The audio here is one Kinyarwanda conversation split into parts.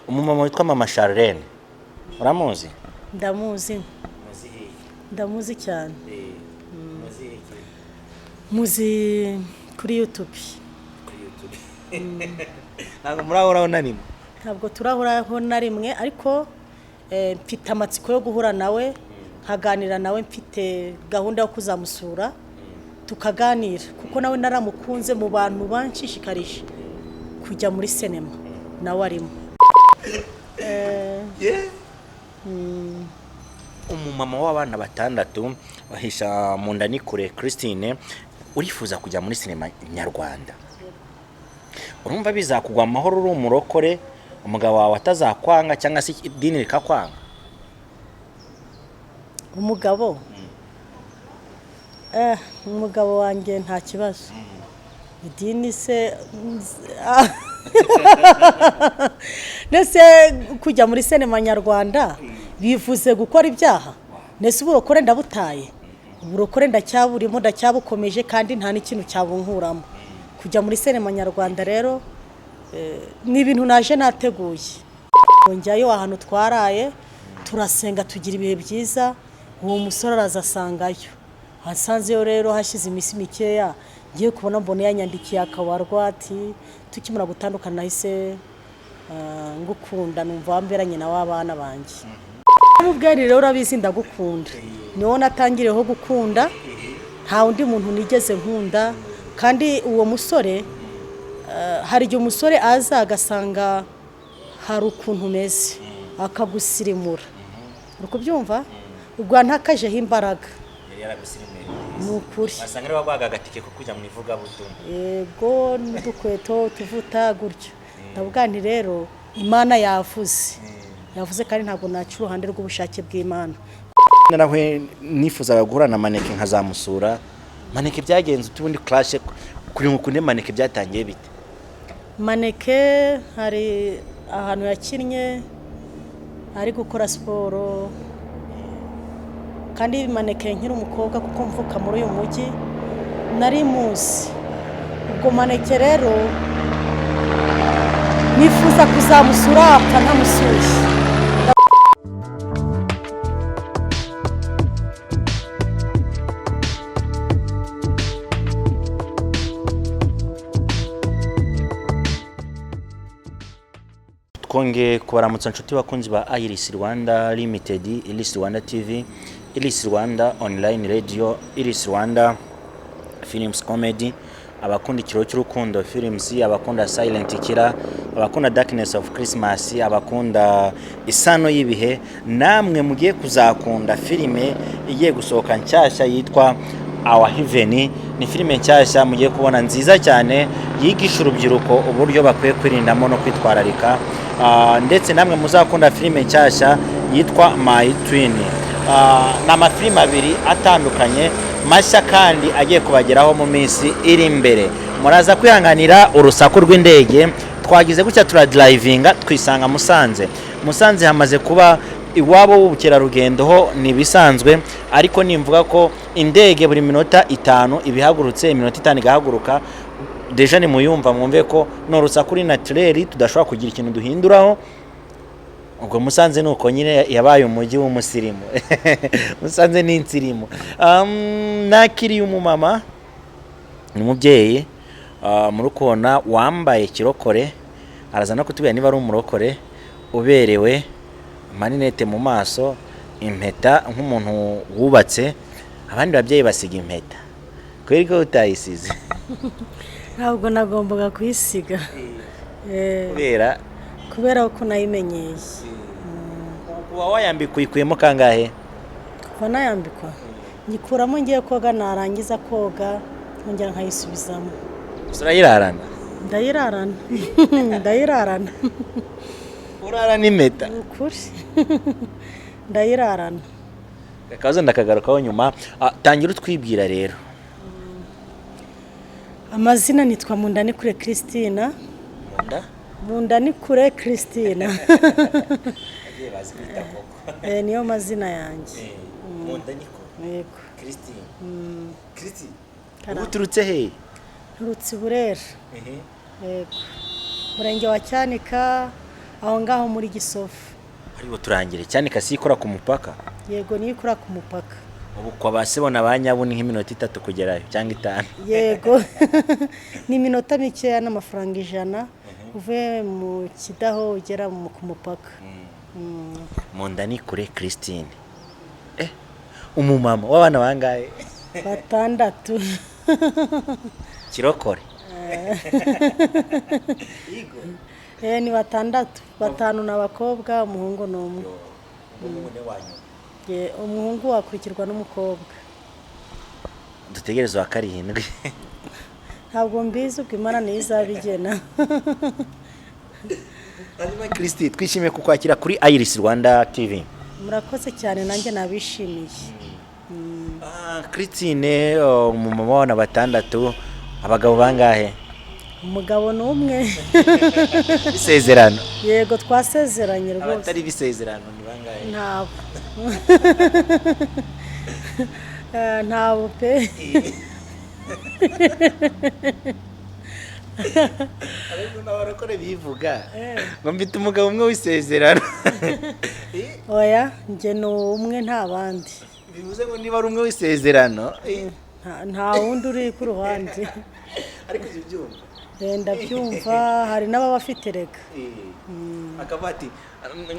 umumama witwa Maman Charlene uramuzi? Ndamuzi. Ndamuzi cyane. Muzi kuri YouTube. Ntabwo murahuraho na rimwe? Ntabwo turahuraho na rimwe ariko mfite amatsiko yo guhura nawe nkaganira nawe, mfite gahunda yo kuzamusura tukaganira kuko nawe naramukunze mu bantu banshishikarije kujya muri sinema nawe arimo. Umumama w'abana batandatu bahisha mundanikure Christine urifuza kujya muri sinema nyarwanda. Urumva bizakugwa amahoro uri umurokore umugabo wawe atazakwanga cyangwa se idini rikakwanga? Umugabo umugabo wanjye nta kibazo. Idini se nese kujya muri sinema nyarwanda bivuze gukora ibyaha? Nese uburokore ndabutaye? Uburokore ndacyaburimo, ndacyabukomeje kandi nta n'ikintu cyabunkuramo. Kujya muri sinema nyarwanda rero ni ibintu naje nateguye. Njyayo ahantu twaraye turasenga tugira ibihe byiza, uwo musore arazasangayo. Hasanzeyo rero hashize imisi mikeya ngiye kubona mbone yanyandikiye akawarwa ati tukimura gutandukana nahise ngukunda numva wamberanye na w'abana banjye. Ubwari rero urabizi ndagukunda. Niwo natangireho gukunda, nta undi muntu nigeze nkunda. Kandi uwo musore hari igihe umusore aza agasanga hari ukuntu umeze akagusirimura. Uri kubyumva? Ubwo ntakajeho imbaraga. Nukuri. Asanga rero bagwaga agatike ko kujya mu ivuga butumwa. Yego n'udukweto tuvuta gutyo. Ndavuga nti rero Imana yavuze. Yavuze kandi ntabwo naca uruhande rw'ubushake bw'Imana. Narawe nifuzaga guhura na Maneke nkazamusura. Maneke byagenze utubundi clash kuri nkukunde Maneke byatangiye bite? Maneke hari ahantu yakinnye ari gukora siporo kandi Maneke nkiri umukobwa kuko mvuka muri uyu mujyi nari muzi. Ubwo Maneke rero nifuza kuzamusura apfa ntamusuye. Twonge kubaramutsa nshuti bakunzi ba Iris Rwanda Limited, Iris Rwanda TV, Iris Rwanda Online Radio, Iris Rwanda Films Comedy, abakunda ikiro cy'urukundo films, abakunda Silent Killer, abakunda Darkness of Christmas, abakunda isano y'ibihe, namwe mugiye kuzakunda filime igiye gusohoka nshyashya yitwa Our Heaven. Ni filime nshyashya mugiye kubona nziza cyane yigisha urubyiruko uburyo bakwiye kwirindamo no kwitwararika. Ndetse namwe muzakunda filime nshyashya yitwa My Twin. N'amafilime abiri atandukanye mashya kandi agiye kubageraho mu minsi iri imbere. Muraza kwihanganira urusaku rw'indege. Twagize gutya turadrivinga twisanga Musanze hamaze kuba iwabo w'ubukerarugendo ho ni bisanzwe, ariko nimvuga ko indege buri minota 5 ibihagurutse, iminota 5 igahaguruka. Deja ni muyumva mwumve ko no rusaku ri naturel tudashobora kugira ikintu duhinduraho. Ubwo Musanze nuko nyine yabaye umujyi w'umusirimu. Musanze ni insirimu. Nakiriye umumama ni umubyeyi muri kubona wambaye kirokore, arazana kutubira niba ari umurokore uberewe, marinete mu maso, impeta nk'umuntu wubatse. Abandi babyeyi basiga impeta, kweri ko utayisize? Ntabwo nagombaga kuyisiga kubera ko nayimenyeye. Kuba wayambikwa ikuyemo kangahe? Kuva nayambikwa ngikuramo ngiye koga, narangiza koga nkongera nkayisubizamo. Urayirarana? Ndayirarana. Ndayirarana. Urarana impeta? Ukuri. Ndayirarana. Akaza ndakagarukaho nyuma. Tangira utwibwira rero. Amazina nitwa Mundanikure Christina. Mundanikure Christina. Agiye bazi kwita koko. Niyo mazina yanjye. Mundanikure. Yego. Christine. Christine. Uturutse he? Turutse Burera. Yego. Murenge wa Cyanika, aho ngaho muri Gisofu. aribo turangire cyane kasi ikora ku mupaka. Yego niyo ikora ku mupaka. Ubu kwa basebona banyabuni nk'iminota 3 kugerayo cyangwa 5. Yego ni iminota mikeya n'amafaranga 100 uvuye mu Kidaho ugera ku mupaka. Mundanikure Christine. Umumama w'abana bangahe? 6. Kirokore. Yego. Ni 6, 5 n'abakobwa, umuhungu n'umwe. Umuhungu wanyu. Umuhungu wakurikirwa n'umukobwa. Dutegerezwa karindwi. Ntabwo mbizi uko Imana nizabigena. Hanyuma Christine twishimiye kukwakira kuri Iris Rwanda TV. Murakoze cyane nanjye nabishimiye. Christine umumama wana 6 abagabo bangahe? Umugabo n'umwe. Bisezerano. Yego twasezeranye rwose. Abatari bisezerano ni bangahe? Ntabwo. Ntabwo pe. Ariko n'abarakore bivuga ngo mbita umugabo umwe wisezerano. Oya nge n'umwe nta bandi. Bivuze ngo niba ari umwe wisezerano nta wundi uri ku ruhande. Ariko byumva ndabyumva hari n'ababafite rega. Akabati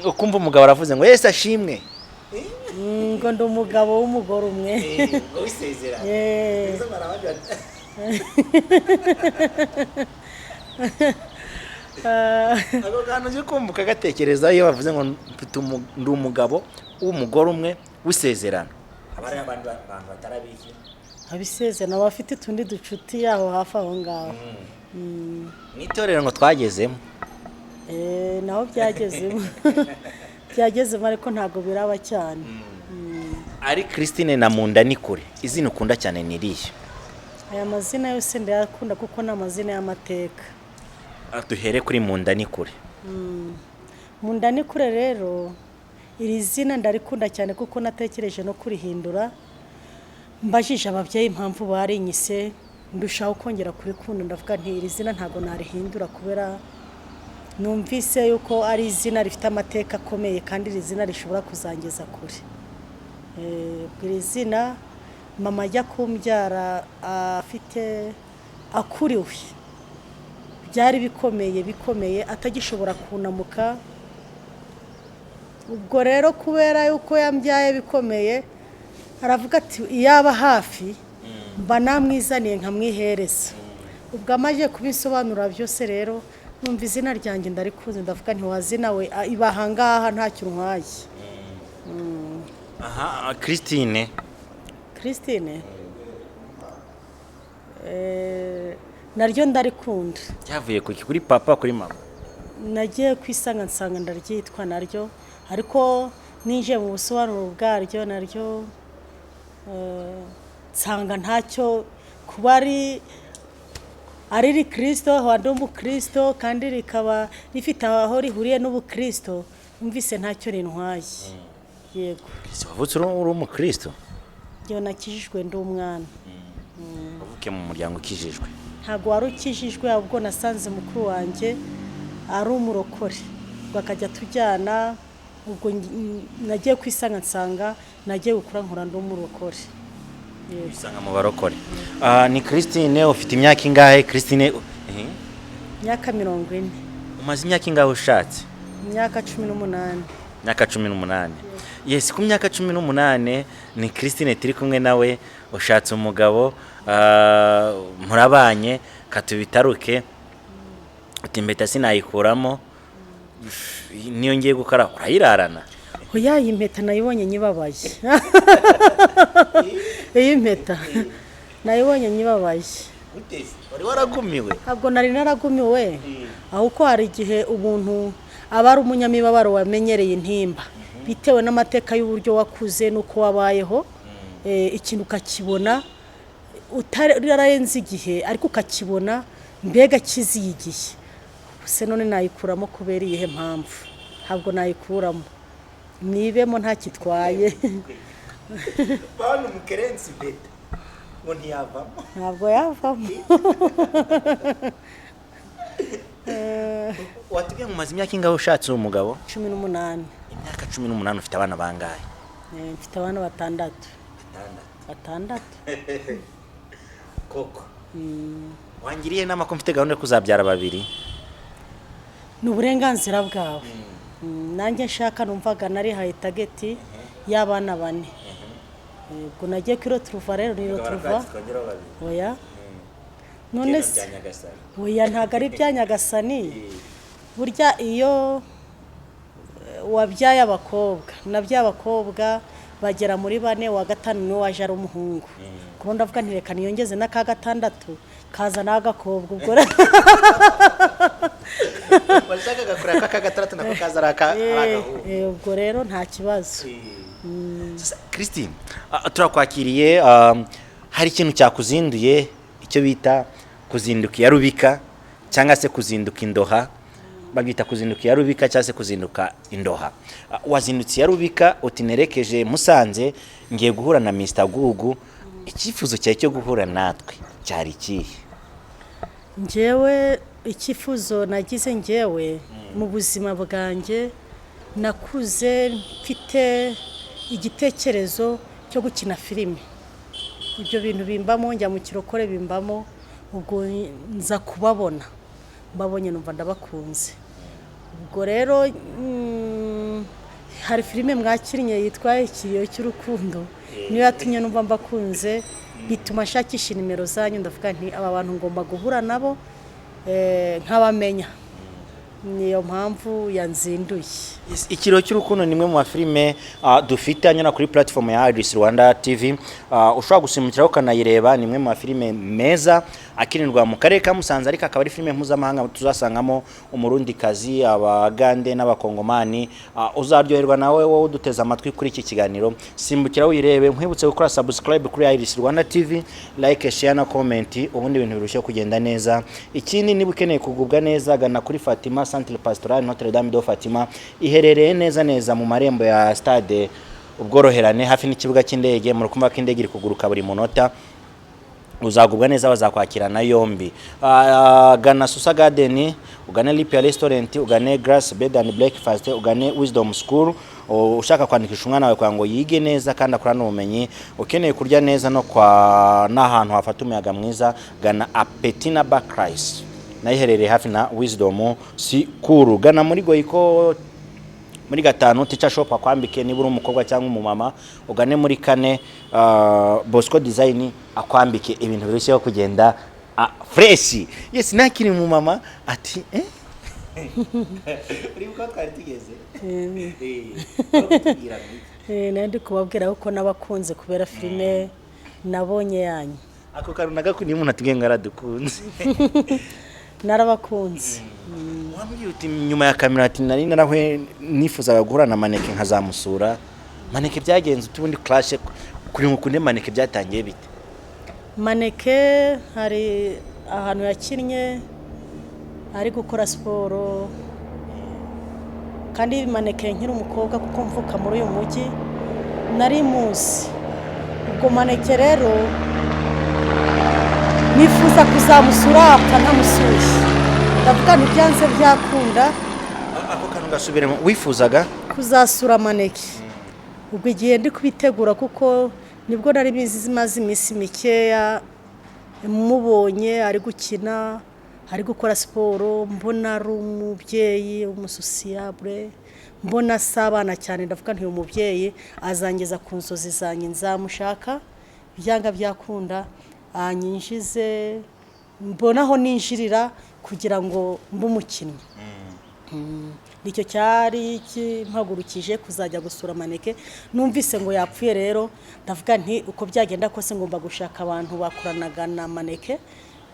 ukumva umugabo aravuze ngo Yesu ashimwe. Ngo ndi umugabo w'umugore umwe. Ngo wisezerano. Ako kantu uje kumva ukagatekereza iyo bavuze ngo ndi umugabo w'umugore umwe wisezerano. Abari abantu batarabishye. Abisezerano bafite utundi ducuti yaho hafi aho ngaho. Mwitorero ngo twagezemo. Naho byagezemo. Byagezemo ariko ntago biraba cyane. Ari Christine na mundanikure izina ukunda cyane niriye. Aya mazina yose ndayakunda kuko ni amazina y'amateka. Duhere kuri mundanikure. Mundanikure rero iri zina ndarikunda cyane kuko natekereje no kurihindura. Mbajije ababyeyi impamvu barinyise ndushaho kongera kurikunda ndavuga nti iri zina ntago narihindura kubera numvise yuko ari izina rifite amateka akomeye kandi iri zina rishobora kuzangeza kure. Iri zina mama ajya kumbyara afite akuriwe byari bikomeye atagishobora kunamuka. Ubwo rero kubera yuko yambyaye bikomeye aravuga ati iyaba hafi mba namwizaniye nkamwihereza. Ubwo amaje kubisobanura byose rero numva izina ryanjye ndarikuze ndavuga nti wazina we ibahangaha nta cyo ntwaye. Christine naryo ndarikunda. Cyavuye kuri papa kuri mama. Nagiye kwisanga nsanga ndaryitwa naryo ariko ninje mu busobanuro bwaryo naryo nsanga ntacyo kuba ari Kristo wandi umukristo kandi rikaba rifite aho rihuriye n'ubukristo umvise ntacyo rintwaye. Yego. Wavutse uri umukristo? Yo nakijijwe ndi umwana. Uvuke mu muryango ukijijwe? Ntago wari ukijijwe ahubwo nasanze mukuru wanjye ari umurokore bakajya tujyana. Ubwo nagiye kwisanga nsanga nagiye gukura nkora ndi umurokore. Bisanga mu barokore. Ni Christine ufite imyaka ingahe Christine? Imyaka 40. Umaze imyaka ingahe ushatse? Imyaka 18. Imyaka 18. Yes, ku myaka 18 ni Christine turi kumwe nawe ushatse umugabo murabanye katubitaruke utimbeta sinayikuramo niyo ngiye gukara urayirarana. Oya impeta nayibonye nyibabaye. Iyi mpeta nayibonye nyibabaye. Utese wari waragumiwe? Ntabwo nari naragumiwe ahubwo hari igihe ubuntu aba ari umunyamibabaro wamenyereye intimba bitewe n'amateka y'uburyo wakuze nuko wabayeho. Ikintu ukakibona utararenze igihe ariko ukakibona mbega kiziye igihe. Se none nayikuramo kubera iyihe mpamvu? Ntabwo nayikuramo nibemo nta kitwaye. Bana umukerensi beta ngo ntiyavamo. Ntabwo yavamo. watubwiye ngo umaze imyaka ingahe ushatse umugabo? 18. Imyaka 18 ufite abana bangahe? Mfite abana 6. Koko wangiriye inama ko mfite gahunda yo kuzabyara 2? Ni uburenganzira bwawe. Nanjye nshaka numvaga nari haye target y'abana 4. Ubwo nagiye kuri turuva rero ni turuva. Oya. None se oya ntago ari bya Nyagasani. Burya iyo wabyaye abakobwa n'aby'abakobwa bagera muri 4 wa 5 ni waje ari umuhungu. Kuko ndavuga ntireka niyongeze na ka 6 kaza n'agakobwa ubwo washaka gakora ka 6 nako kaza aragahungu. Ubwo rero nta kibazo. Christine, turakwakiriye. Hari ikintu cyakuzinduye icyo bita kuzinduka ya rubika cyangwa se kuzinduka indoha, babyita kuzinduka ya rubika cyangwa se kuzinduka indoha. Wazindutse ya rubika utinerekeje Musanze ngiye guhura na Mr. Gugu, icyifuzo cyawe cyo guhura natwe cyari kihe? Njyewe icyifuzo nagize njyewe mu buzima bwanjye nakuze mfite igitekerezo cyo gukina filime. Ibyo bintu bimbamo njya mu kirokore bimbamo, ubwo nza kubabona mbabonye numva ndabakunze. Ubwo rero hari filime mwakinnye yitwa Ikiriyo cy'urukundo, niyo yatumye numva mbakunze, bituma nshakisha nimero zanyu ndavuga nti aba bantu ngomba guhura nabo nkabamenya. Niyo mpamvu yanzinduye. Ikiriyo cy'urukundo nimwe mu mafilime dufite anyana kuri platform ya Iris Rwanda TV. Ushobora gusimukira ukanayireba, nimwe mu mafilime meza akinirwa mu karere ka Musanze, ariko akaba ari filime mpuzamahanga tuzasangamo umurundikazi, abagande n'abakongomani. Uzaryoherwa nawe wowe uduteza amatwi kuri iki kiganiro. Simbukira uyirebe, nkwibutse gukora subscribe kuri Iris Rwanda TV, like, share na comment, ubundi ibintu birushaho kugenda neza. Ikindi niba ukeneye kugubwa neza gana kuri Fatima Centre Pastoral Notre Dame de Fatima, iherereye neza mu marembo ya stade Ubworoherane hafi n'ikibuga cy'indege. Mu rukumva k'indege iri kuguruka buri munota. Uzagubwa neza, bazakwakirana yombi. Gana Susa Garden, ugane Lipia Restaurant, ugane Grass Bed and Breakfast, ugane Wisdom School. Ushaka kwandikisha umwana wawe kwa ngo yige neza kandi akurana ubumenyi, ukeneye kurya neza no kwa n'ahantu hafata umuyaga mwiza, gana Apetina Backrise, nayiherereye hafi na Wisdom School. Gana muri Goyiko muri 5 Teacher Shop akwambike niba uri umukobwa cyangwa umumama. Ugane muri 4 Bosco Design akwambike ibintu birushaho kugenda fresh. Yes, nakiri mu mama ati uri uko twari tugeze nandi kubabwira uko nabakunze kubera filime nabonye yanyu. Ako karunaga ko ni umuntu atubwiye ngaradukunze. Narabakunze. Wambwiye uti nyuma ya kamera ati nari narahwe nifuzaga guhura na Maneke nkazamusura. Maneke byagenze utubundi clash kuri mukunde Maneke byatangiye bite? Maneke hari ahantu yakinnye ari gukora siporo, kandi Maneke nkiri umukobwa kuko mvuka muri uyu mujyi nari muzi. Ubwo Maneke rero nifuza kuzamusura akanamusuye, ndavuga ntibyanze byakunda. Ako kantu gasubiremo, wifuzaga kuzasura Maneke. Ubwo igihe ndi kubitegura kuko nibwo nari bizi maze iminsi mikeya mubonye ari gukina, ari gukora siporo, mbona ari umubyeyi umusosiyable, mbona sabana cyane, ndavuga nti uyu mubyeyi azangeza ku nzozi zanjye, nzamushaka byanga byakunda anyinjize, mbonaho ninjirira kugira ngo mbumukinnyi. Nicyo cyari kimpagurukije kuzajya gusura Maneke. Numvise ngo yapfuye, rero ndavuga nti uko byagenda kose ngomba gushaka abantu bakuranaga na Maneke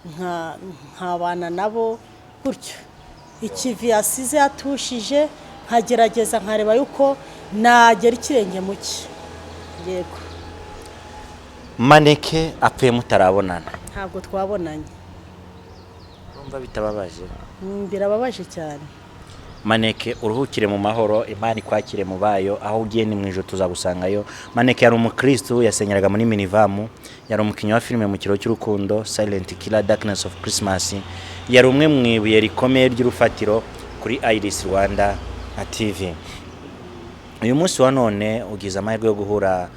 nkabana nabo gutyo. Ikivi asize atushije nkagerageza nkareba yuko nagera ikirenge muke. Yego. Maneke apfuye mutarabonana? Ntabwo twabonanye. Urumva bitababaje? Birababaje cyane. Maneke uruhukire mu mahoro, Imana ikwakire mu bayo, aho ugiye ni mu ijuru tuzagusangayo. Maneke yari umukristo yasenyeraga muri minivamu, yari umukinnyi wa filime mu kiro cy'urukundo Silent Killer Darkness of Christmas, yari umwe mu ibuye rikomeye ry'urufatiro kuri Iris Rwanda TV. Uyu munsi wa none ugize amahirwe yo guhura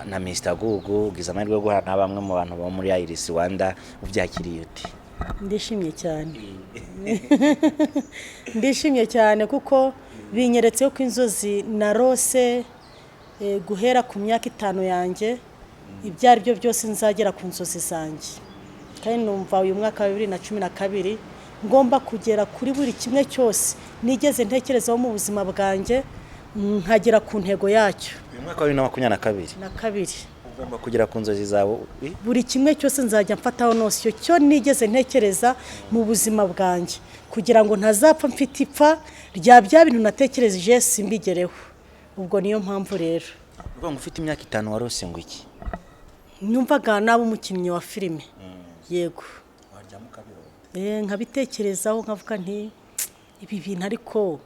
na Mr. Gugu, ugize amahirwe yo guhura na bamwe mu bantu bo muri Iris Rwanda, ubyakiriye uti? Ndishimye cyane. Ndishimye cyane kuko binyeretse ko inzozi narose guhera ku myaka 5 yanjye ibyari byo byose nzagera ku nzozi zanjye. Kandi numva uyu mwaka wa 2012 ngomba kugera kuri buri kimwe cyose nigeze ntekerezaho mu buzima bwanjye, nkagera ku ntego yacyo. Uyu mwaka wa 2022 ugomba kugera ku nzozi zawe, buri kimwe cyose nzajya mfataho nose cyo nigeze ntekereza mu buzima bwanjye, kugira ngo ntazapfa mfite ipfa rya bya bintu natekereje simbigereho. Ubwo niyo mpamvu rero ubwo ufite imyaka 5 warose ngo iki? Nyumvaga nabo umukinnyi wa filime. Yego Warya mukabiro nkabitekerezaho nkavuga nti ibi bintu ariko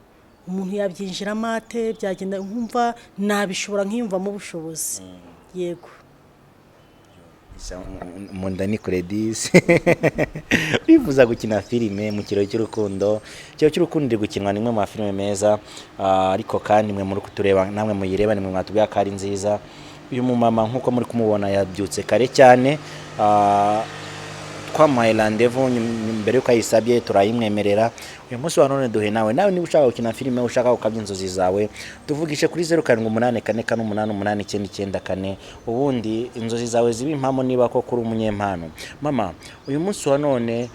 umuntu yabyinjiramo ate, byagenda nkumva nabishobora nkiyumvamo ubushobozi. Yego mundanikure disi. Bivuza gukina filime mu kiro cy'urukundo. Kiro cy'urukundo iri gukinwa nimwe mu filime meza, ariko kandi mwe muri kutureba namwe muyireba nimwe mwatubya ko ari nziza. Uyu mumama nkuko muri kumubona yabyutse kare cyane, twamaye rendezvous mbere yuko ayisabye turayimwemerera. Uyu munsi wa none duhe nawe niba ushaka gukina filime, ushaka gukabya inzozi zawe, tuvugishe kuri 0784488994 ubundi inzozi zawe zibe impamo niba ko kuri umunyempano. Mama, uyu munsi wa none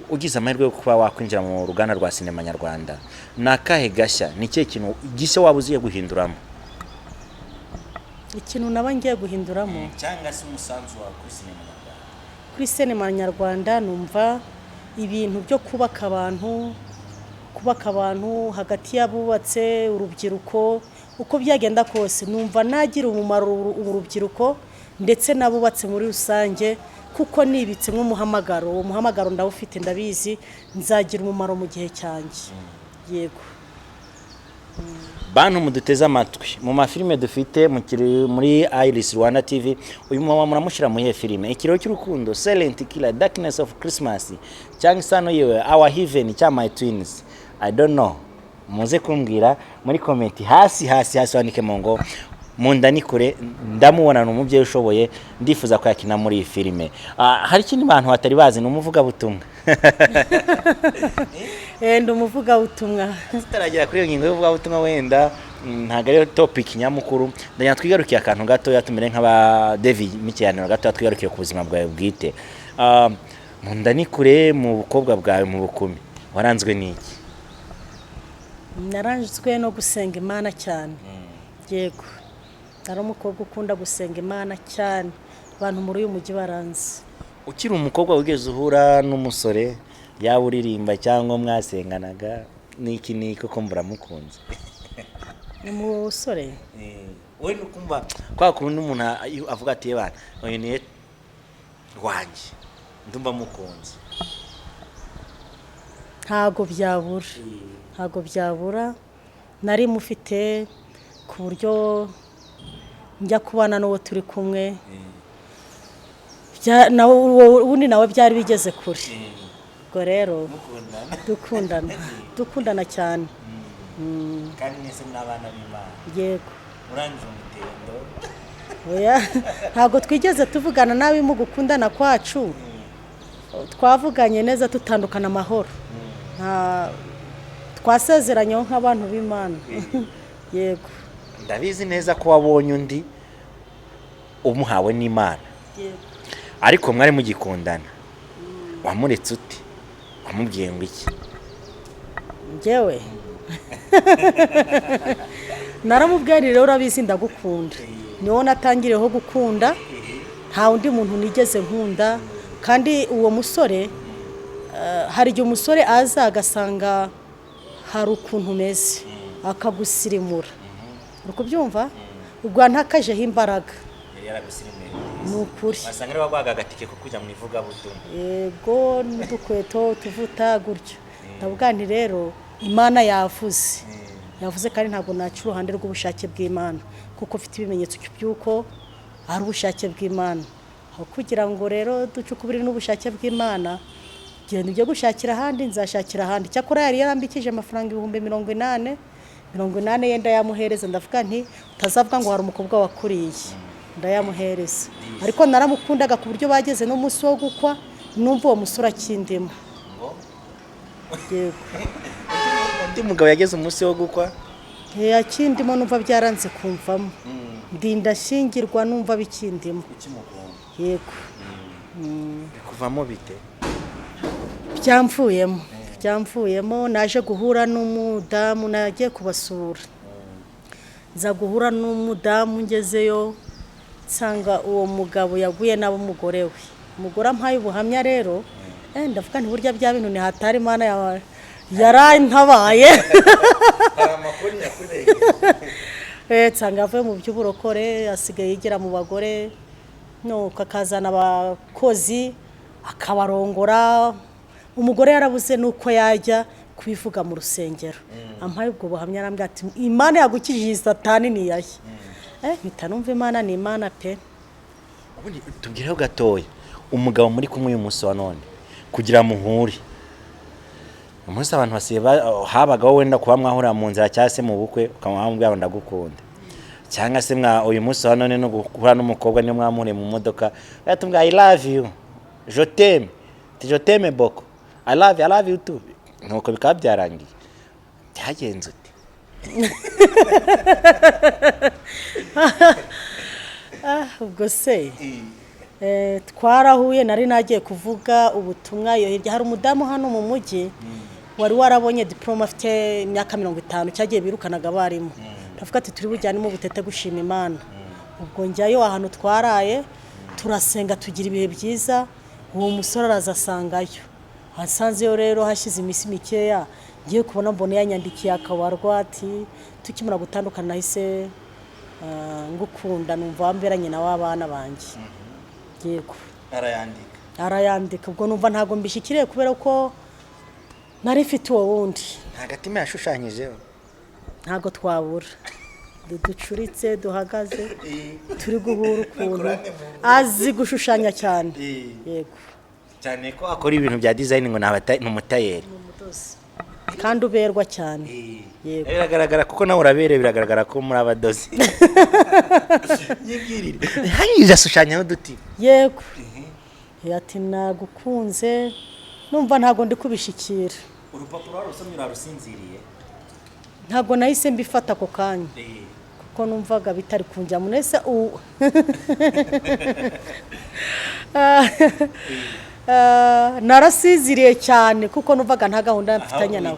ugize amahirwe yo kuba wakwinjira mu ruganda rwa sinema nyarwanda, nakahe gashya nike kintu gise wabuziye guhinduramo? Ikintu naba ngiye guhinduramo cyangwa se umusanzu wa kuri sinema nyarwanda, numva ibintu byo kubaka abantu hagati y'abubatse urubyiruko, uko byagenda kose numva nagira umumaro urubyiruko ndetse n'abubatse muri rusange, kuko nibitse umuhamagaro ndawufite, ndabizi nzagira umumaro mu gihe cyanjye. Yego bantu muduteze amatwi mu mafilime dufite muri Iris Rwanda TV, uyu mama muramushira mu filime ikiro cy'urukundo Silent Killer Darkness of Christmas cyangwa sano yewe Our Heaven cya My Twins, I don't know, muze kumbwira muri comment hasi wandike ngo mundanikure ndamubona n'umubyeyi ushoboye, ndifuza ko yakina muri iyi filime. Hari ikindi bantu batari bazi n'umuvuga butumwa. Ndumuvuga butumwa. Tutaragera kuri iyo ngingo y'uvuga butumwa wenda ntago ari topic nyamukuru, ndanya twigarukiye akantu gato yatumire nk'aba David mikiyaniro gato twigarukiye ku buzima bwawe bwite. Mundanikure mu bukobwa bwawe mu bukumi waranzwe n'iki? Naranzwe no gusenga Imana cyane. Yego ari umukobwa ukunda gusenga Imana cyane, abantu muri uyu mujyi baranze. Ukiri umukobwa ugeze uhura n'umusore yaba uririmba cyangwa mwasenganaga n'iki koko mburamukunze? Umusore we nukumva kwa kundi umuntu avuga ati bana uyu ni wanjye ndumva mukunze. ntago byabura nari mufite ku buryo njya kubana n'uwo turi kumwe, ubundi nawe byari bigeze kure. Ubwo rero dukundana cyane. Kandi mwese n'abana b'Imana. Yego urangije umutendo. Oya ntago twigeze tuvugana nawe mu gukundana kwacu, twavuganye neza tutandukana amahoro. Twasezeranye nk'abantu b'Imana. Yego ndabizi neza ko wabonye undi umuhawe n'Imana. Yego ariko mwari mugikundana, wamuretse uti? Wamubwiye ngo iki? Njyewe naramubwiye rero urabizi ndagukunda, niwo natangireho gukunda, nta undi muntu nigeze nkunda. Kandi uwo musore hari igihe umusore aza agasanga hari ukuntu umeze akagusirimura, uri kubyumva? Ubwo ntakajeho imbaraga. Nukuri wasanga ari wagwaga agatike ko kujya mu ivuga butumwa. Yego n'udukweto tuvuta gutyo. Ndavuga nti rero imana yavuze kandi ntabwo naca uruhande rw'ubushake bw'Imana kuko mfite ibimenyetso by'uko ari ubushake bw'Imana. aho kugira ngo rero ducukubire n'ubushake bw'Imana genda ujye gushakira ahandi, nzashakira ahandi. Cyakora yari yarambikije amafaranga 80,000 yenda yamuhereza, ndavuga nti utazavuga ngo hari umukobwa wakuriye, ndayamuhereza. Ariko naramukundaga ku buryo bageze no munsi wo gukwa numva uwo musura akindimo. Yego. Undi mugabo yageze umunsi wo gukwa akindimo numva byaranze kumvamo. Ndinda shingirwa numva bikindimo. Yego. Kuvamo bite? Byamfuyemo naje guhura n'umudamu, nagiye kubasura. Nza guhura n'umudamu ngezeyo nsanga uwo mugabo yaguye nabo umugore we. Umugore ampaye ubuhamya rero ndavuga nti burya bya bintu ni hatari Imana yarantabaye. Amakuru yakurege. Nsanga avuye mu by'uburokore asigaye yigira mu bagore, nuko akazana abakozi akabarongora. Umugore yarabuze nuko yajya kubivuga mu rusengero. Ampaye ubwo buhamya arambwira ati Imana yagukijije Satani niyahe. Mpita numva Imana ni Imana pe. Ubundi tubwireho gatoya umugabo muri kumwe uyu munsi wa none kugira muhure. Umunsi abantu habagaho wenda kuba mwahura mu nzira cyangwa se mu bukwe ukamwambwira ndagukunda, cyangwa se uyu munsi wa none no guhura n'umukobwa niyo mwamure mu modoka yatumbwira I love you, je t'aime beaucoup, I love you too. Nuko bikaba byarangiye. Byagenze ute? Ubwo se twarahuye, nari nagiye kuvuga ubutumwa iyo hirya hari umudamu hano mu mujyi wari warabonye diploma afite imyaka 50 cyagiye birukanaga abarimu. Ndavuga ati turi bujyane mu butete gushima Imana. Ubwo njyayo ahantu twaraye turasenga tugira ibihe byiza. Uwo musore araza asangayo, asanzeyo rero hashize imisi mikeya ngiye kubona mbone yanyandikiye akabarwa ati tukimura gutandukana nahise ngukunda numva wamberanye na w'abana banjye. Yego. Arayandika. Ubwo numva ntago mbishikiriye kubera ko nari mfite uwo wundi. Agatima yashushanyijeho. Ntago twabura. Ducuritse duhagaze turi guhura ukuntu azi gushushanya cyane. Yego. Cyane ko akora ibintu bya design ngo n'umutayeri. Kandi uberwa cyane. Yego. Biragaragara kuko nawe urabere, biragaragara ko muri abadozi. Yibwirire. Hayije ashushanya uduti. Yego. Ati nagukunze numva ntago ndi kubishikira. Urupapuro warusomye urarusinziriye? Ntago nahise mbifata ko kanya. Kuko numvaga bitari kunjya munese narasiziriye cyane kuko numvaga nta gahunda mfitanye nawe.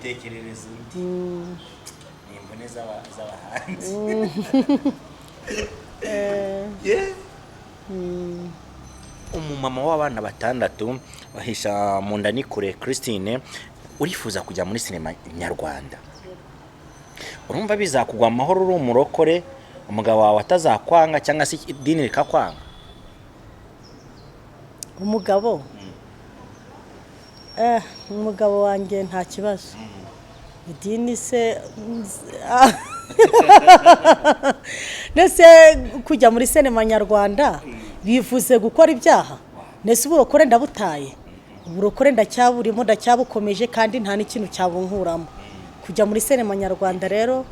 Umumama w'abana 6 bahisha mundanikure Christine urifuza kujya muri sinema nyarwanda. Urumva bizakugwa amahoro uri umurokore umugabo wawe atazakwanga cyangwa se idini rikakwanga? Umugabo umugabo wanjye nta kibazo. Idini se nese kujya muri sinema nyarwanda bivuze gukora ibyaha. Nese uburokore ndabutaye, uburokore ndacyaburimo ndacyabukomeje kandi nta n'ikintu cyabunkuramo. Kujya muri sinema nyarwanda rero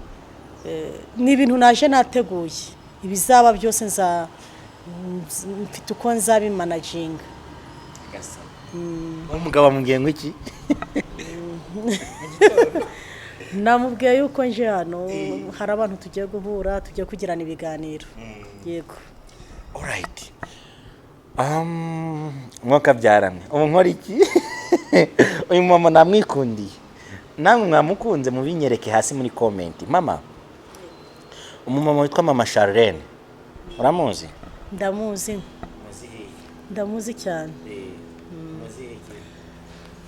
ni ibintu naje nateguye, ibizaba byose mfite uko nzabimanaginga. Umugabo amubwiye ngo iki? Namubwiye yuko nje hano hari abantu tugiye guhura, tugiye kugirana ibiganiro. Yego. Alright. Mwaka byaramwe. Ubu nkora iki? Uyu mama namwikundiye. Namwe mwamukunze mubinyereke hasi muri comment. Mama. Umumama witwa Maman Charlene. Uramuzi? Ndamuzi. Ndamuzi cyane.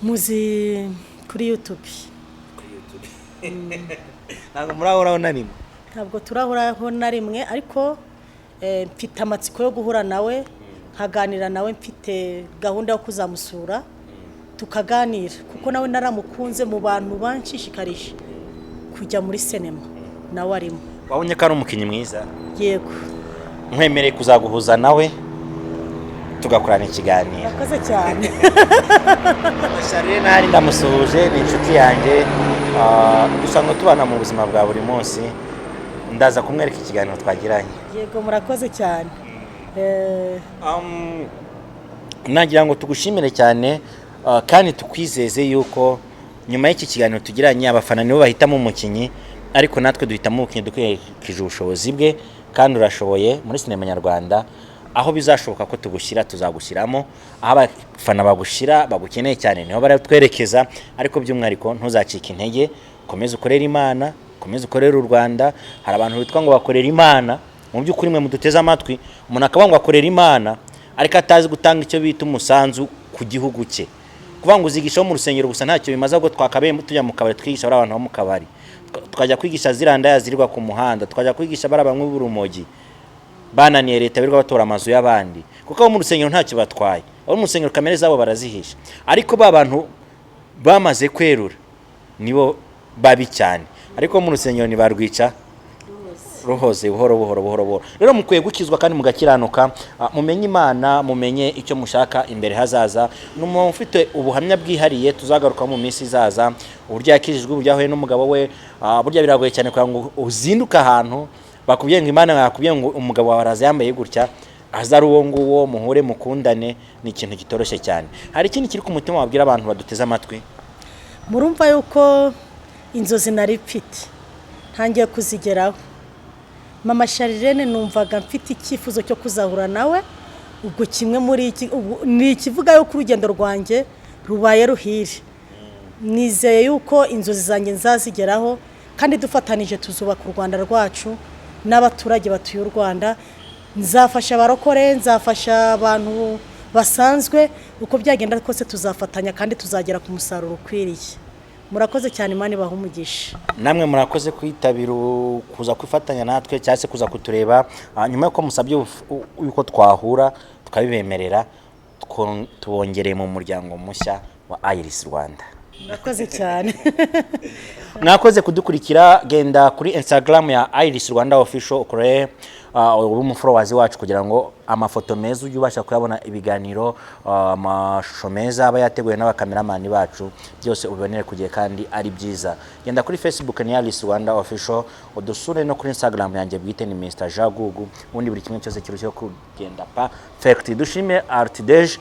Muzi kuri YouTube. Ntabwo murahuraho na rimwe? Ntabwo turahuraho na rimwe ariko mfite amatsiko yo guhura nawe, nkaganira nawe, mfite gahunda yo kuzamusura tukaganira kuko nawe naramukunze mu bantu banshishikarije kujya muri sinema nawe arimo. wabonye ko ari umukinnyi mwiza? Yego. Nkwemereye kuzaguhuza nawe tugakorana ikiganiro. Murakoze cyane. Charlene nari ndamusuhuje, ni inshuti yanjye, dusanzwe tubana mu buzima bwa buri munsi, ndaza kumwereka ikiganiro twagiranye. Yego murakoze cyane. Nagira ngo tugushimire cyane kandi tukwizeze yuko nyuma y'iki kiganiro tugiranye abafana nibo bahitamo umukinnyi, ariko natwe duhitamo umukinnyi dukurikije ubushobozi bwe, kandi urashoboye muri sinema nyarwanda. Aho bizashoboka ko tugushyira tuzagushyiramo, aho abafana bagushira bagukeneye cyane niho baratwerekeza, ariko by'umwihariko ntuzacike intege, komeza ukorera Imana, komeza ukorera u Rwanda. Hari abantu bitwa ngo bakorera Imana, mu by'ukuri mwe muduteze amatwi, umuntu akavuga ngo akorera Imana ariko atazi gutanga icyo bita umusanzu ku gihugu cye. Kuvuga ngo uzigishaho mu rusengero gusa ntacyo bimaze, ahubwo twakabaye tujya mu kabari twigisha bari abantu bo mu kabari, tukajya kwigisha ziranda yazirirwa ku muhanda, tukajya kwigisha bari bamwe b'urumogi bananiye leta birirwa batora amazu y'abandi, kuko abo mu rusengero ntacyo batwaye, abo mu rusengero kamere zabo barazihisha, ariko ba bantu bamaze kwerura nibo babi cyane, ariko mu rusengero ni barwica ruhoze buhoro. Rero mukwiye gukizwa kandi mugakiranuka, mumenye Imana, mumenye icyo mushaka imbere hazaza. N'umuntu ufite ubuhamya bwihariye tuzagaruka mu minsi izaza, uburyo yakijijwe, uburyo yahuye n'umugabo we. Burya biragoye cyane kugira ngo uzinduke ahantu bakubwiye ngo Imana yakubwiye ngo umugabo wawe araza yambaye gutya, aza ari uwo nguwo, muhure mukundane, ni ikintu kitoroshye cyane. Hari ikindi kiri ku mutima wabwira abantu baduteze amatwi? Murumva yuko inzozi nari mfite ntangiye kuzigeraho. Mama Charlene numvaga mfite icyifuzo cyo kuzahura nawe, ubwo kimwe muri iki ni ikivuga yuko urugendo rwanjye rubaye ruhire. Nizeye yuko inzozi zanjye nzazigeraho, kandi dufatanije tuzubaka u Rwanda rwacu n'abaturage batuye u Rwanda. Nzafasha abarokore, nzafasha abantu basanzwe, uko byagenda kose tuzafatanya kandi tuzagera ku musaruro ukwiriye. Murakoze cyane, Imana ibahe umugisha. Namwe murakoze kwitabira kuza kwifatanya natwe cyangwa se kuza kutureba, nyuma yuko musabye yuko twahura tukabibemerera, tubongereye mu muryango mushya wa Iris Rwanda. Murakoze cyane. Mwakoze kudukurikira, genda kuri Instagram ya Iris Rwanda official, ukore umufollowers wacu kugira ngo amafoto meza ujye ubasha kuyabona, ibiganiro, amashusho meza aba yateguye n'abakameramani bacu, byose ubibonere kugiye kandi ari byiza. Genda kuri Facebook ni Iris Rwanda official, udusure no kuri Instagram yanjye bwite ni Mr. Jagugu, ubundi buri kimwe cyose kirushaho kugenda perfect. Dushime Artidej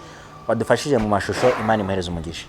wadufashije mu mashusho, Imana imuhereze umugisha.